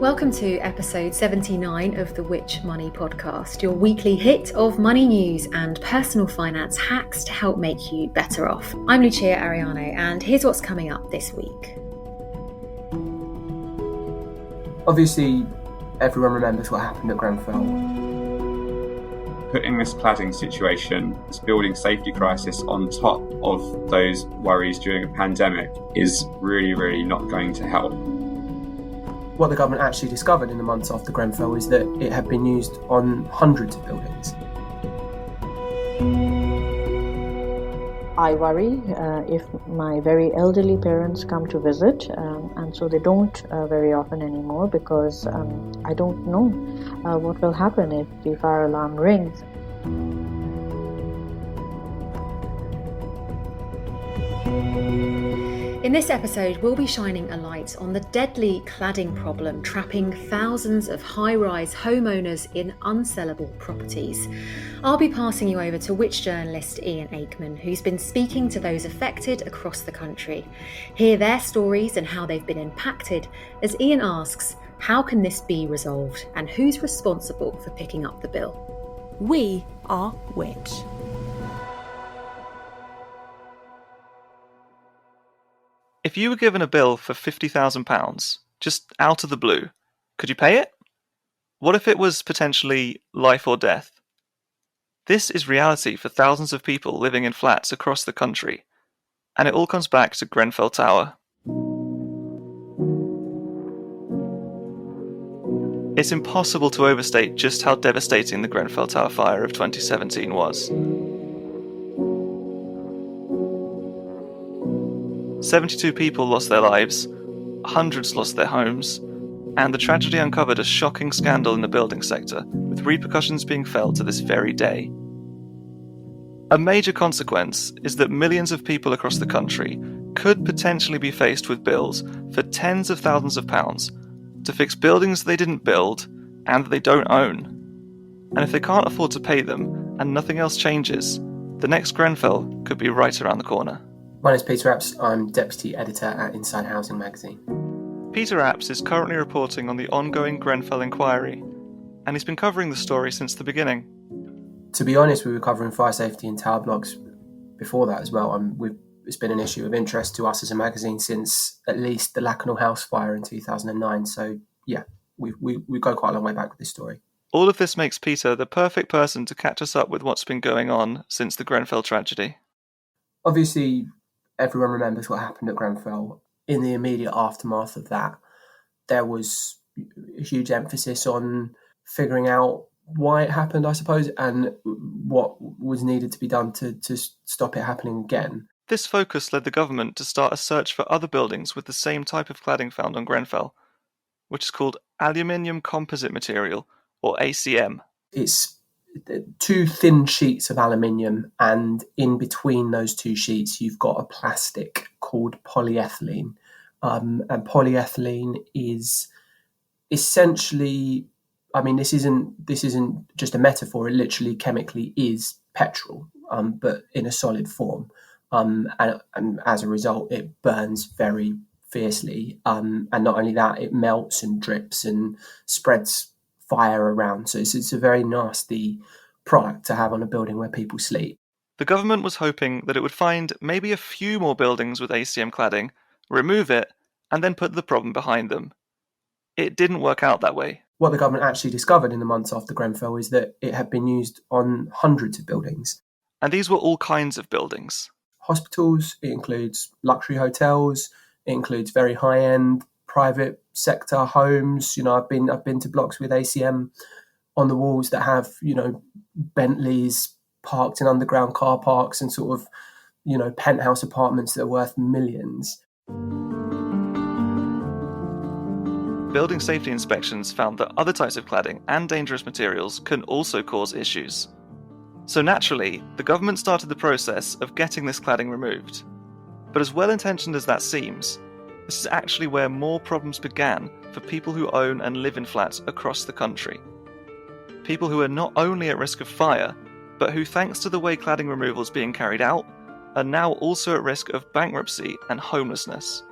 Welcome to episode 79 of the Which Money podcast, your weekly hit of money news and personal finance hacks to help make you better off. I'm Lucia Ariano, and here's what's coming up this week. Obviously, everyone remembers what happened at Grenfell. Putting this cladding situation, this building safety crisis on top of those worries during a pandemic is really not going to help. What the government actually discovered in the months after Grenfell is that it had been used on hundreds of buildings. I worry if my very elderly parents come to visit, and so they don't very often anymore because I don't know what will happen if the fire alarm rings. In this episode, we'll be shining a light on the deadly cladding problem trapping thousands of high-rise homeowners in unsellable properties. I'll be passing you over to Which journalist Ian Aikman, who's been speaking to those affected across the country. Hear their stories and how they've been impacted as Ian asks, how can this be resolved and who's responsible for picking up the bill? We are Which. If you were given a bill for £50,000, just out of the blue, could you pay it? What if it was potentially life or death? This is reality for thousands of people living in flats across the country, and it all comes back to Grenfell Tower. It's impossible to overstate just how devastating the Grenfell Tower fire of 2017 was. 72 people lost their lives, hundreds lost their homes, and the tragedy uncovered a shocking scandal in the building sector, with repercussions being felt to this very day. A major consequence is that millions of people across the country could potentially be faced with bills for tens of thousands of pounds to fix buildings they didn't build and that they don't own. And if they can't afford to pay them and nothing else changes, the next Grenfell could be right around the corner. My name is Peter Apps. I'm Deputy Editor at Inside Housing magazine. Peter Apps is currently reporting on the ongoing Grenfell inquiry, and he's been covering the story since the beginning. To be honest, we were covering fire safety and tower blocks before that as well. It's been an issue of interest to us as a magazine since at least the Lakanal House fire in 2009. So yeah, we go quite a long way back with this story. All of this makes Peter the perfect person to catch us up with what's been going on since the Grenfell tragedy. Obviously, everyone remembers what happened at Grenfell. In the immediate aftermath of that, there was a huge emphasis on figuring out why it happened, I suppose, and what was needed to be done to stop it happening again. This focus led the government to start a search for other buildings with the same type of cladding found on Grenfell, which is called aluminium composite material, or ACM. It's two thin sheets of aluminium, and in between those two sheets you've got a plastic called polyethylene, and polyethylene is essentially, I mean, this isn't just a metaphor, it literally chemically is petrol, but in a solid form, and as a result it burns very fiercely, and not only that, it melts and drips and spreads fire around. So it's a very nasty product to have on a building where people sleep. The government was hoping that it would find maybe a few more buildings with ACM cladding, remove it, and then put the problem behind them. It didn't work out that way. What the government actually discovered in the months after Grenfell is that it had been used on hundreds of buildings. And these were all kinds of buildings. Hospitals, it includes luxury hotels, it includes very high-end private sector homes. I've been to blocks with ACM on the walls that have, Bentleys parked in underground car parks and sort of, penthouse apartments that are worth millions. Building safety inspections found that other types of cladding and dangerous materials can also cause issues. So naturally, the government started the process of getting this cladding removed. But as well-intentioned as that seems, this is actually where more problems began for people who own and live in flats across the country. People who are not only at risk of fire, but who, thanks to the way cladding removal is being carried out, are now also at risk of bankruptcy and homelessness.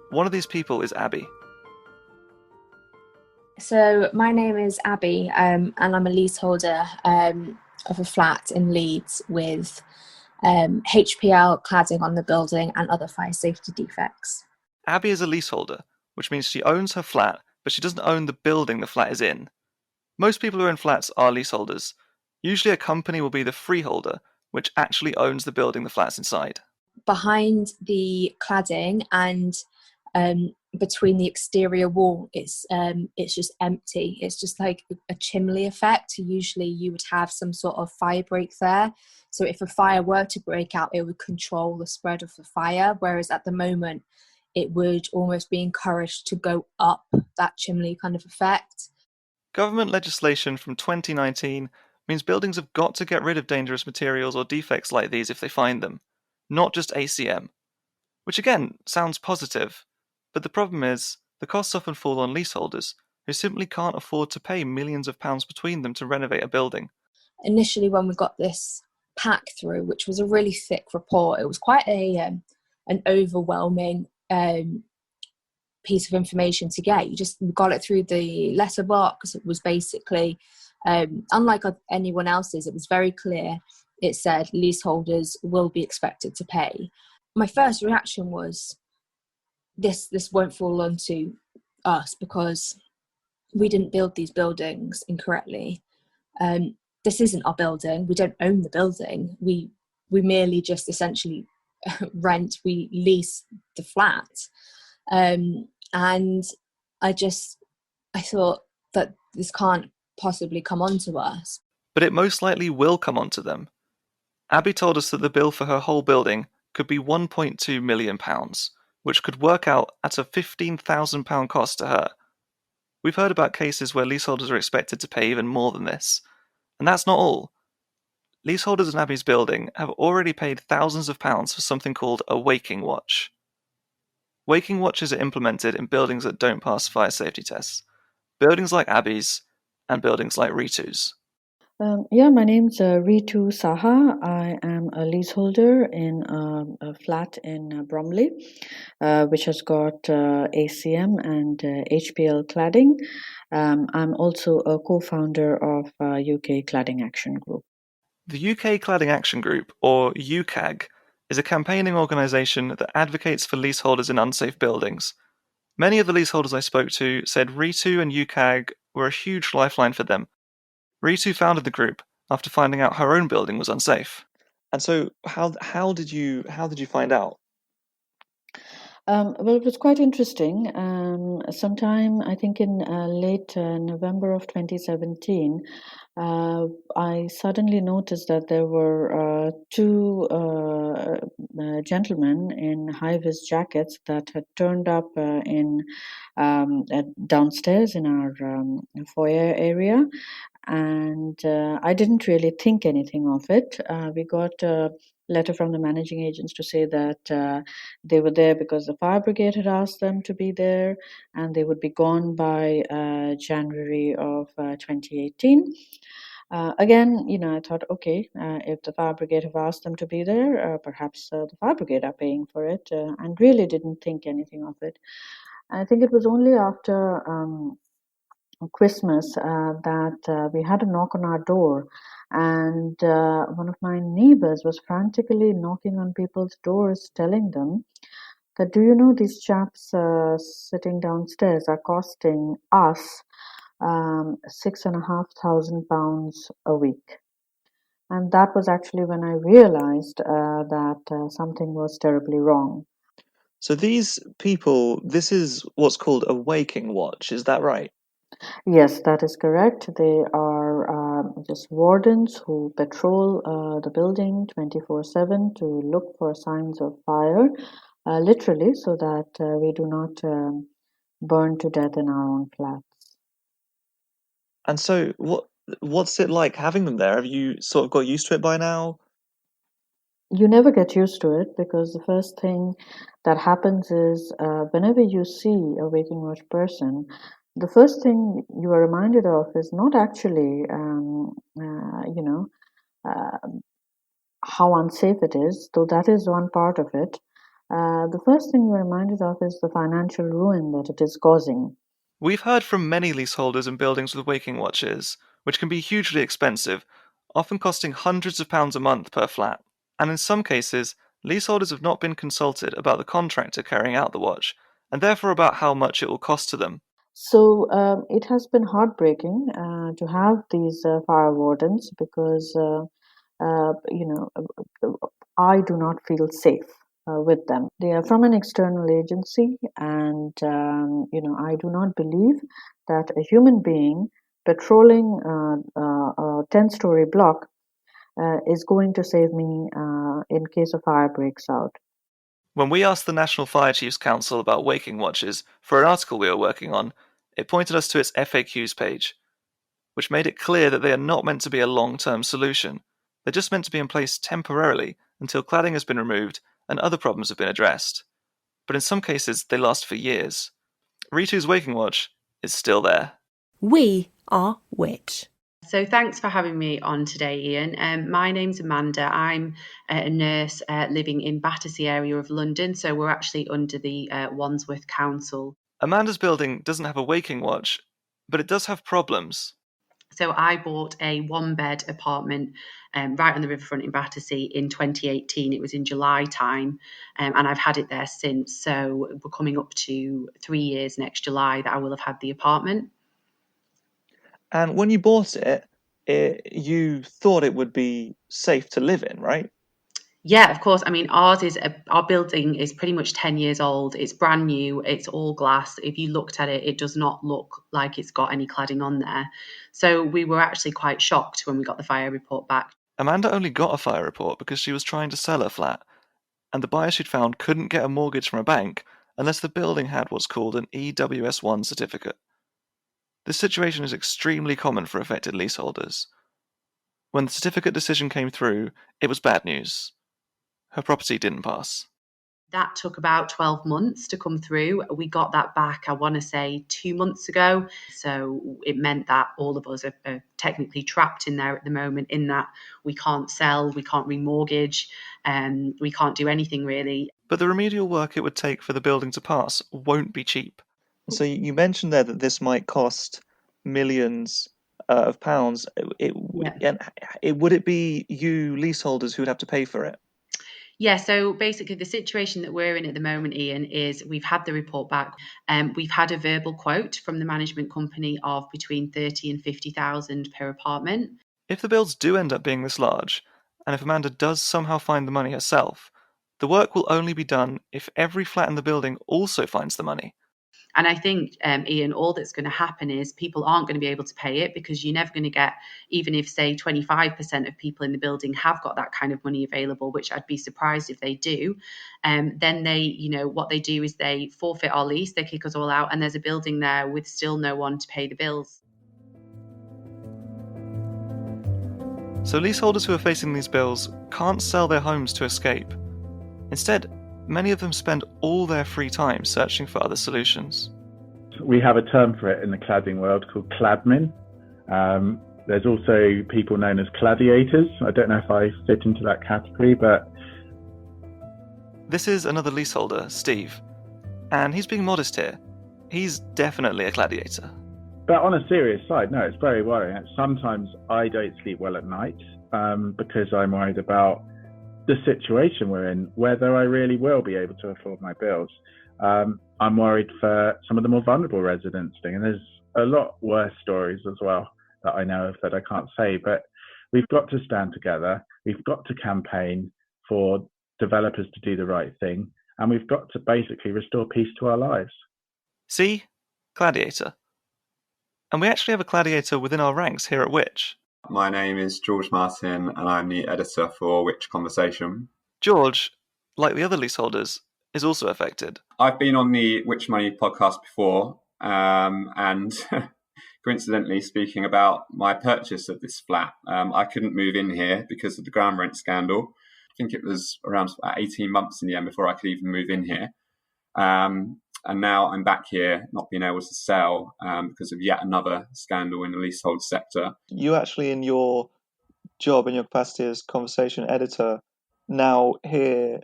One of these people is Abby. So my name is Abby, and I'm a leaseholder of a flat in Leeds with HPL cladding on the building and other fire safety defects. Abby is a leaseholder, which means she owns her flat, but she doesn't own the building the flat is in. Most people who own flats are leaseholders. Usually a company will be the freeholder, which actually owns the building the flat's inside. Behind the cladding and between the exterior wall, it's just empty. It's just like a chimney effect. Usually you would have some sort of fire break there. So if a fire were to break out, it would control the spread of the fire. Whereas at the moment, it would almost be encouraged to go up that chimney kind of effect. Government legislation from 2019 means buildings have got to get rid of dangerous materials or defects like these if they find them, not just ACM. Which again sounds positive, but the problem is the costs often fall on leaseholders who simply can't afford to pay millions of pounds between them to renovate a building. Initially, when we got this pack through, which was a really thick report, it was quite an overwhelming piece of information to get. You just got it through the letterbox. It was basically, unlike anyone else's, it was very clear. It said leaseholders will be expected to pay. My first reaction was, this won't fall onto us because we didn't build these buildings incorrectly. This isn't our building. We don't own the building. We merely just essentially we lease the flat. And I thought that this can't possibly come onto us. But it most likely will come onto them. Abby told us that the bill for her whole building could be £1.2 million, which could work out at a £15,000 cost to her. We've heard about cases where leaseholders are expected to pay even more than this. And that's not all. Leaseholders in Abby's building have already paid thousands of pounds for something called a waking watch. Waking watches are implemented in buildings that don't pass fire safety tests. Buildings like Abby's and buildings like Ritu's. My name's Ritu Saha. I am a leaseholder in a flat in Bromley, which has got ACM and HPL cladding. I'm also a co-founder of UK Cladding Action Group. The UK Cladding Action Group, or UCAG, is a campaigning organisation that advocates for leaseholders in unsafe buildings. Many of the leaseholders I spoke to said Ritu and UCAG were a huge lifeline for them. Ritu founded the group after finding out her own building was unsafe. And so, how did you find out? Well, it was quite interesting. Sometime, I think in late November of 2017, I suddenly noticed that there were two gentlemen in high-vis jackets that had turned up downstairs in our foyer area. And I didn't really think anything of it. We got a letter from the managing agents to say that they were there because the fire brigade had asked them to be there, and they would be gone by January of 2018. Again, I thought, okay, if the fire brigade have asked them to be there, perhaps the fire brigade are paying for it, and really didn't think anything of it. I think it was only after Christmas that we had a knock on our door, and one of my neighbors was frantically knocking on people's doors, telling them that, do you know, these chaps sitting downstairs are costing us £6,500 a week. And that was actually when I realized that something was terribly wrong. So these people, this is what's called a waking watch, is that right? Yes, that is correct. They are just wardens who patrol the building 24/7 to look for signs of fire, literally, so that we do not burn to death in our own flats. And so what's it like having them there? Have you sort of got used to it by now? You never get used to it, because the first thing that happens is whenever you see a waking watch person, the first thing you are reminded of is not actually, how unsafe it is, though that is one part of it. The first thing you're reminded of is the financial ruin that it is causing. We've heard from many leaseholders in buildings with waking watches, which can be hugely expensive, often costing hundreds of pounds a month per flat. And in some cases, leaseholders have not been consulted about the contractor carrying out the watch, and therefore about how much it will cost to them. So it has been heartbreaking to have these fire wardens because I do not feel safe with them. They are from an external agency, and I do not believe that a human being patrolling a 10-story block is going to save me in case a fire breaks out. When we asked the National Fire Chiefs Council about waking watches for an article we were working on, it pointed us to its FAQs page, which made it clear that they are not meant to be a long-term solution. They're just meant to be in place temporarily until cladding has been removed and other problems have been addressed. But in some cases, they last for years. Ritu's waking watch is still there. We are Which. So thanks for having me on today, Ian. My name's Amanda. I'm a nurse living in Battersea area of London, so we're actually under the Wandsworth Council. Amanda's building doesn't have a waking watch, but it does have problems. So I bought a one-bed apartment right on the riverfront in Battersea in 2018. It was in July time, and I've had it there since. So we're coming up to 3 years next July that I will have had the apartment. And when you bought it, you thought it would be safe to live in, right? Yeah, of course. I mean, our building is pretty much 10 years old. It's brand new. It's all glass. If you looked at it, it does not look like it's got any cladding on there. So we were actually quite shocked when we got the fire report back. Amanda only got a fire report because she was trying to sell her flat, and the buyer she'd found couldn't get a mortgage from a bank unless the building had what's called an EWS1 certificate. This situation is extremely common for affected leaseholders. When the certificate decision came through, it was bad news. Her property didn't pass. That took about 12 months to come through. We got that back, I want to say, 2 months ago. So it meant that all of us are technically trapped in there at the moment, in that we can't sell, we can't remortgage, and we can't do anything really. But the remedial work it would take for the building to pass won't be cheap. So you mentioned there that this might cost millions of pounds. Would it be you leaseholders who would have to pay for it? Yeah, so basically the situation that we're in at the moment, Ian, is we've had the report back. We've had a verbal quote from the management company of between 30 and 50,000 per apartment. If the bills do end up being this large, and if Amanda does somehow find the money herself, the work will only be done if every flat in the building also finds the money. And I think, Ian, all that's going to happen is people aren't going to be able to pay it, because you're never going to get, even if, say, 25% of people in the building have got that kind of money available, which I'd be surprised if they do, then they, what they do is they forfeit our lease, they kick us all out, and there's a building there with still no one to pay the bills. So leaseholders who are facing these bills can't sell their homes to escape. Instead, many of them spend all their free time searching for other solutions. We have a term for it in the cladding world called cladmin. There's also people known as gladiators. I don't know if I fit into that category, but... This is another leaseholder, Steve, and he's being modest here. He's definitely a gladiator. But on a serious side, no, it's very worrying. Sometimes I don't sleep well at night because I'm worried about the situation we're in, whether I really will be able to afford my bills. I'm worried for some of the more vulnerable residents thing, and there's a lot worse stories as well that I know of that I can't say, but we've got to stand together. We've got to campaign for developers to do the right thing, and we've got to basically restore peace to our lives. See? Gladiator. And we actually have a gladiator within our ranks here at Which. My name is George Martin, and I'm the editor for Which Conversation. George, like the other leaseholders, is also affected. I've been on the Which Money podcast before, and coincidentally speaking about my purchase of this flat. I couldn't move in here because of the ground rent scandal. I think it was around 18 months in the end before I could even move in here. And now I'm back here not being able to sell because of yet another scandal in the leasehold sector. You actually, in your job, in your capacity as conversation editor, now hear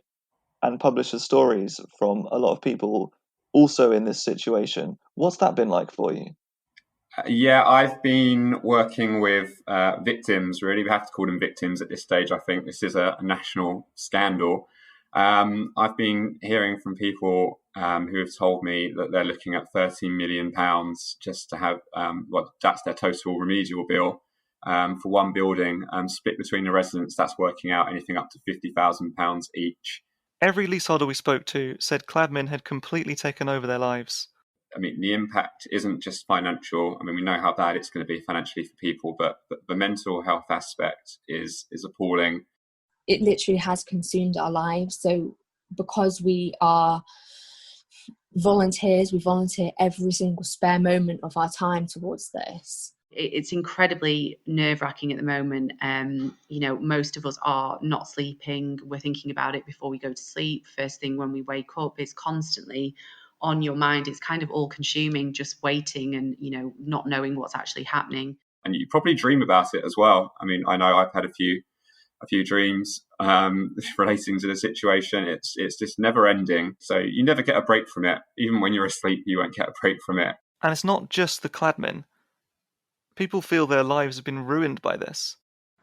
and publish the stories from a lot of people also in this situation. What's that been like for you? Yeah, I've been working with victims, really. We have to call them victims at this stage, I think. This is a national scandal. I've been hearing from people who have told me that they're looking at £13 million just to have, that's their total remedial bill for one building, split between the residents. That's working out anything up to £50,000 each. Every leaseholder we spoke to said Cladmin had completely taken over their lives. I mean, the impact isn't just financial. I mean, we know how bad it's going to be financially for people, but the mental health aspect is appalling. It literally has consumed our lives. So because we are volunteers, we volunteer every single spare moment of our time towards this. It's incredibly nerve-wracking at the moment. Most of us are not sleeping. We're thinking about it before we go to sleep. First thing when we wake up, is constantly on your mind. It's kind of all-consuming, just waiting and not knowing what's actually happening. And you probably dream about it as well. I mean, I know I've had a few dreams relating to the situation. It's just never ending. So you never get a break from it. Even when you're asleep, you won't get a break from it. And it's not just the Cladmin. People feel their lives have been ruined by this.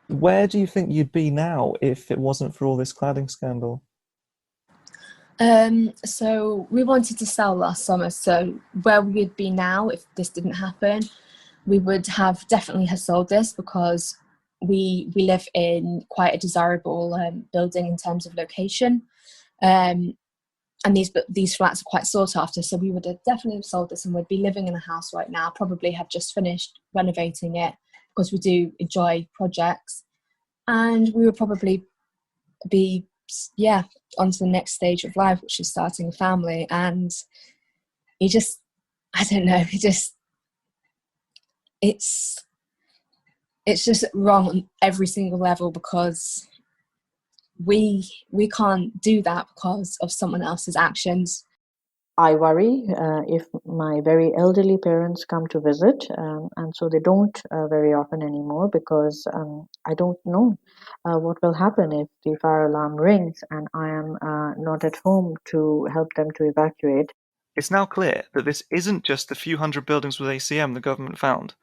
Where do you think you'd be now if it wasn't for all this cladding scandal? So we wanted to sell last summer. So where we'd be now if this didn't happen, we would have definitely sold this, because we live in quite a desirable building in terms of location, and these flats are quite sought after. So we would have definitely sold this, and we'd be living in a house right now. Probably have just finished renovating it, because we do enjoy projects, and we would probably be on to the next stage of life, which is starting a family. And I don't know, it's just wrong on every single level, because we can't do that because of someone else's actions. I worry if my very elderly parents come to visit, and so they don't very often anymore, because I don't know what will happen if the fire alarm rings and I am not at home to help them to evacuate. It's now clear that this isn't just the few hundred buildings with ACM the government found.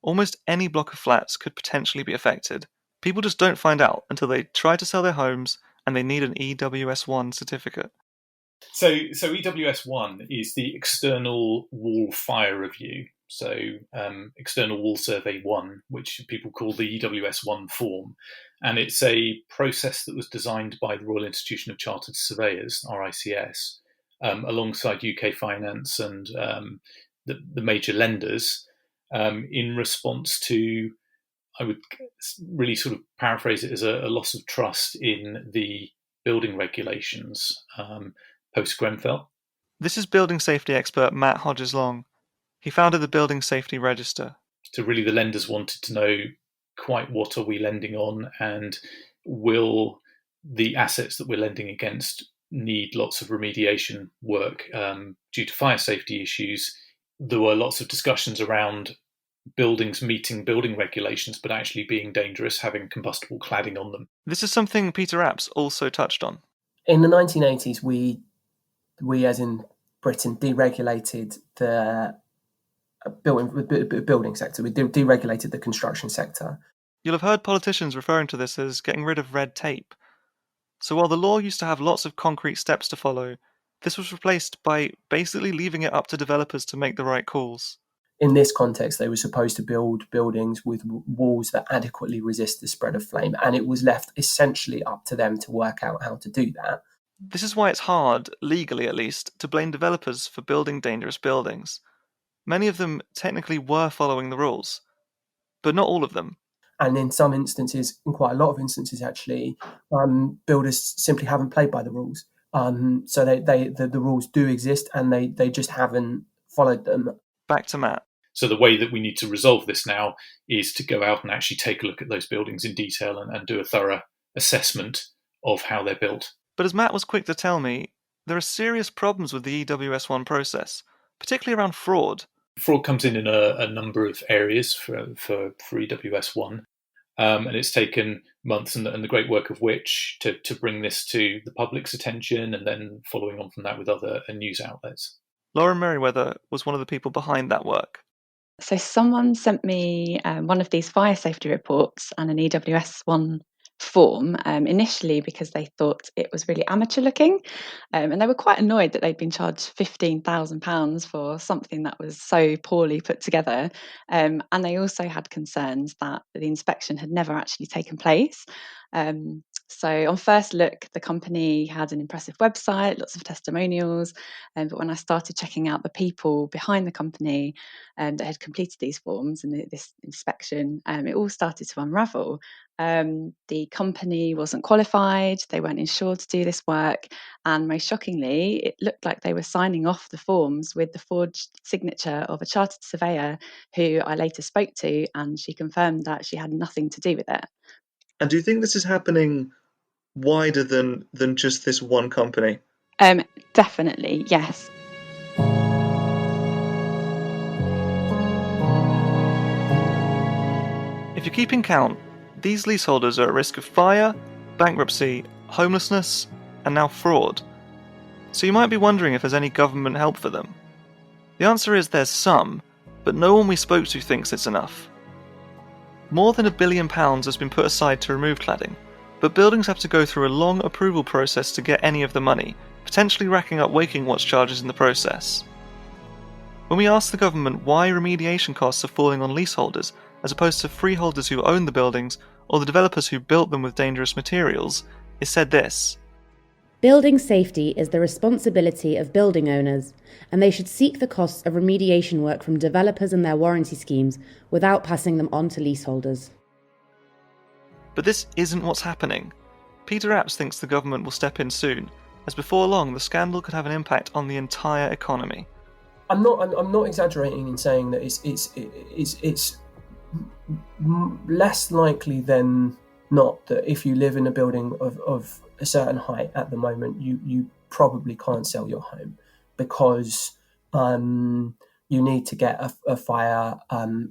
Almost any block of flats could potentially be affected. People just don't find out until they try to sell their homes and they need an EWS1 certificate. So EWS1 is the External Wall Fire Review. So External Wall Survey 1, which people call the EWS1 form. And it's a process that was designed by the Royal Institution of Chartered Surveyors, RICS, alongside UK Finance and the major lenders, in response to, I would really sort of paraphrase it as a loss of trust in the building regulations post-Grenfell. This is building safety expert Matt Hodges-Long. He founded the Building Safety Register. So really the lenders wanted to know quite what are we lending on, and will the assets that we're lending against need lots of remediation work due to fire safety issues. There were lots of discussions around buildings meeting building regulations but actually being dangerous, having combustible cladding on them. This is something Peter Apps also touched on. In the 1980s, we as in Britain deregulated the building sector. We deregulated the construction sector. You'll have heard politicians referring to this as getting rid of red tape. So while the law used to have lots of concrete steps to follow, this was replaced by basically leaving it up to developers to make the right calls. In this context, they were supposed to build buildings with walls that adequately resist the spread of flame, and it was left essentially up to them to work out how to do that. This is why it's hard, legally at least, to blame developers for building dangerous buildings. Many of them technically were following the rules, but not all of them. And in some instances, in quite a lot of instances actually, builders simply haven't played by the rules. So the rules do exist and they just haven't followed them. Back to Matt. So the way that we need to resolve this now is to go out and actually take a look at those buildings in detail and do a thorough assessment of how they're built. But as Matt was quick to tell me, there are serious problems with the EWS1 process, particularly around fraud. Fraud comes in a number of areas for EWS1, and it's taken months and the great work of Which to bring this to the public's attention, and then following on from that with other news outlets. Lauren Merriweather was one of the people behind that work. So someone sent me one of these fire safety reports and an EWS1 form initially because they thought it was really amateur looking, and they were quite annoyed that they'd been charged £15,000 for something that was so poorly put together, and they also had concerns that the inspection had never actually taken place. So on first look, the company had an impressive website, lots of testimonials, but when I started checking out the people behind the company that had completed these forms and this inspection, it all started to unravel. The company wasn't qualified, they weren't insured to do this work, and most shockingly, it looked like they were signing off the forms with the forged signature of a chartered surveyor who I later spoke to, and she confirmed that she had nothing to do with it. And do you think this is happening wider than just this one company? Definitely, yes. If you're keeping count, these leaseholders are at risk of fire, bankruptcy, homelessness, and now fraud. So you might be wondering if there's any government help for them. The answer is there's some, but no one we spoke to thinks it's enough. More than £1 billion has been put aside to remove cladding, but buildings have to go through a long approval process to get any of the money, potentially racking up Waking Watch charges in the process. When we asked the government why remediation costs are falling on leaseholders as opposed to freeholders who own the buildings or the developers who built them with dangerous materials, it said this: Building safety is the responsibility of building owners, and they should seek the costs of remediation work from developers and their warranty schemes without passing them on to leaseholders. But this isn't what's happening. Peter Apps thinks the government will step in soon, as before long the scandal could have an impact on the entire economy. I'm not exaggerating in saying that it's less likely than not that if you live in a building of a certain height at the moment, you probably can't sell your home because you need to get a fire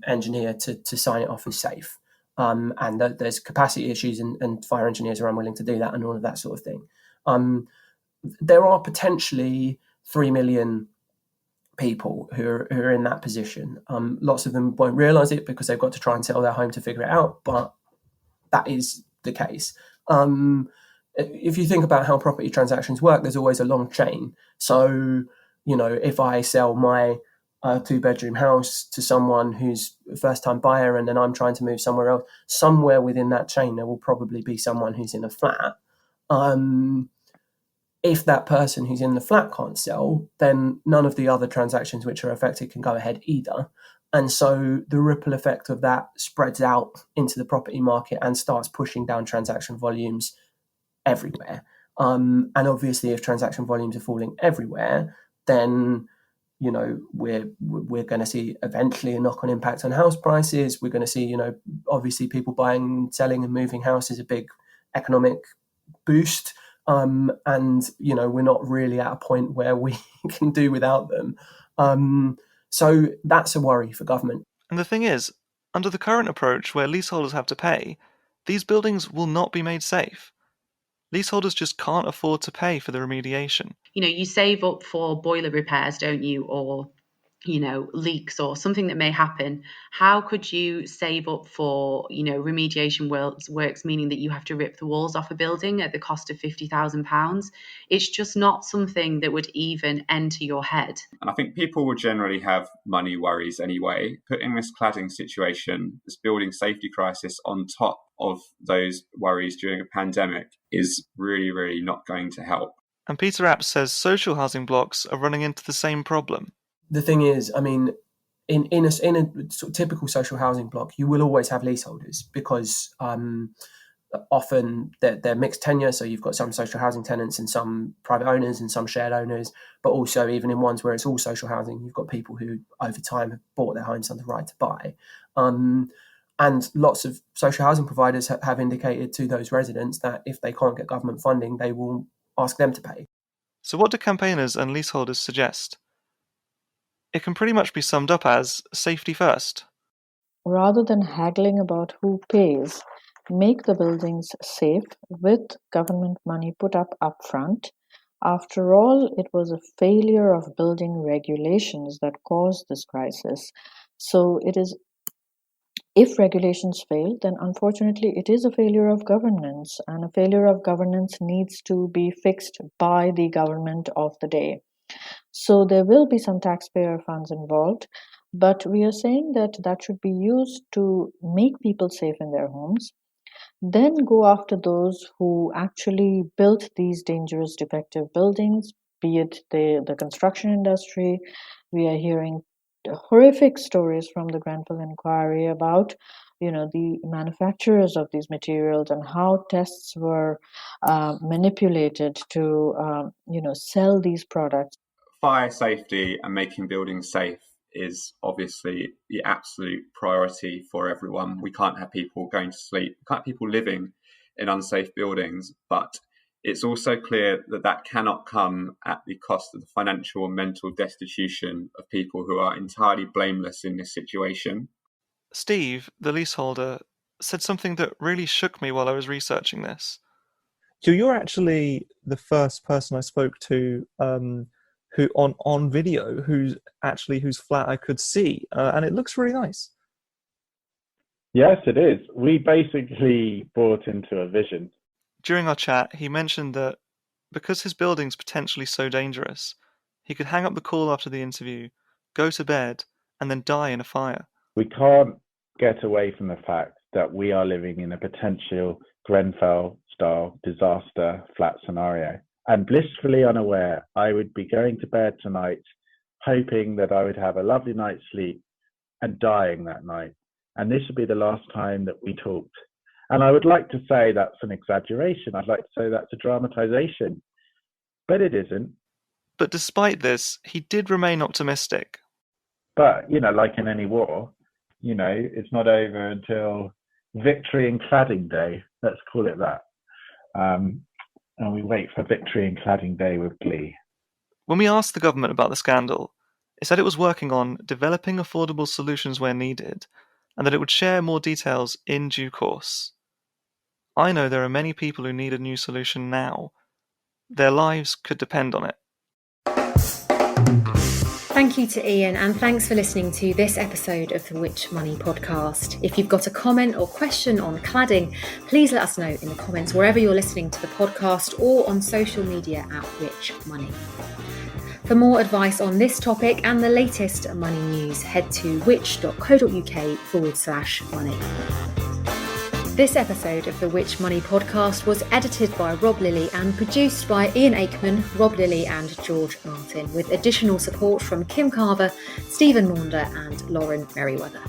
engineer to sign it off as safe. And there's capacity issues and fire engineers are unwilling to do that and all of that sort of thing. There are potentially 3 million people who are in that position. Lots of them won't realise it because they've got to try and sell their home to figure it out, but that is the case. If you think about how property transactions work, there's always a long chain. So, if I sell my 2-bedroom house to someone who's a first-time buyer and then I'm trying to move somewhere else, somewhere within that chain there will probably be someone who's in a flat. If that person who's in the flat can't sell, then none of the other transactions which are affected can go ahead either. And so the ripple effect of that spreads out into the property market and starts pushing down transaction volumes everywhere. And obviously, if transaction volumes are falling everywhere, then we're going to see eventually a knock-on impact on house prices. We're going to see, obviously people buying, selling and moving houses, a big economic boost. And, we're not really at a point where we can do without them. So that's a worry for government. And the thing is, under the current approach where leaseholders have to pay, these buildings will not be made safe. Leaseholders just can't afford to pay for the remediation. You save up for boiler repairs, don't you? Or, leaks or something that may happen. How could you save up for, remediation works, meaning that you have to rip the walls off a building at the cost of £50,000? It's just not something that would even enter your head. And I think people will generally have money worries anyway. Putting this cladding situation, this building safety crisis on top of those worries during a pandemic is really, really not going to help. And Peter Apps says social housing blocks are running into the same problem. The thing is, in a sort of typical social housing block, you will always have leaseholders because often they're mixed tenure. So you've got some social housing tenants and some private owners and some shared owners, but also even in ones where it's all social housing, you've got people who over time have bought their homes under the right to buy. And lots of social housing providers have indicated to those residents that if they can't get government funding, they will ask them to pay. So what do campaigners and leaseholders suggest? It can pretty much be summed up as safety first. Rather than haggling about who pays, make the buildings safe with government money put up front. After all, it was a failure of building regulations that caused this crisis. So it is, if regulations fail, then unfortunately it is a failure of governance, and a failure of governance needs to be fixed by the government of the day. So there will be some taxpayer funds involved, but we are saying that that should be used to make people safe in their homes. Then go after those who actually built these dangerous, defective buildings, be it the construction industry. We are hearing horrific stories from the Grenfell inquiry about, the manufacturers of these materials and how tests were manipulated to, sell these products. Fire safety and making buildings safe is obviously the absolute priority for everyone. We can't have people going to sleep, we can't have people living in unsafe buildings, but it's also clear that that cannot come at the cost of the financial and mental destitution of people who are entirely blameless in this situation. Steve, the leaseholder, said something that really shook me while I was researching this. So you're actually the first person I spoke to who on video whose flat I could see, and it looks really nice. Yes, it is. We basically bought into a vision. During our chat, he mentioned that because his building's potentially so dangerous, he could hang up the call after the interview, go to bed, and then die in a fire. We can't get away from the fact that we are living in a potential Grenfell-style disaster flat scenario. And blissfully unaware, I would be going to bed tonight, hoping that I would have a lovely night's sleep and dying that night. And this would be the last time that we talked. And I would like to say that's an exaggeration. I'd like to say that's a dramatization, but it isn't. But despite this, he did remain optimistic. But, like in any war, it's not over until victory in cladding day. Let's call it that. And we wait for victory in cladding day with glee. When we asked the government about the scandal, it said it was working on developing affordable solutions where needed, and that it would share more details in due course. I know there are many people who need a new solution now. Their lives could depend on it. Thank you to Ian, and thanks for listening to this episode of the Which Money podcast. If you've got a comment or question on cladding, please let us know in the comments wherever you're listening to the podcast or on social media at Which Money. For more advice on this topic and the latest money news, head to which.co.uk/money. This episode of the Which Money podcast was edited by Rob Lilly and produced by Ian Aikman, Rob Lilly and George Martin, with additional support from Kim Carver, Stephen Maunder and Lauren Merriweather.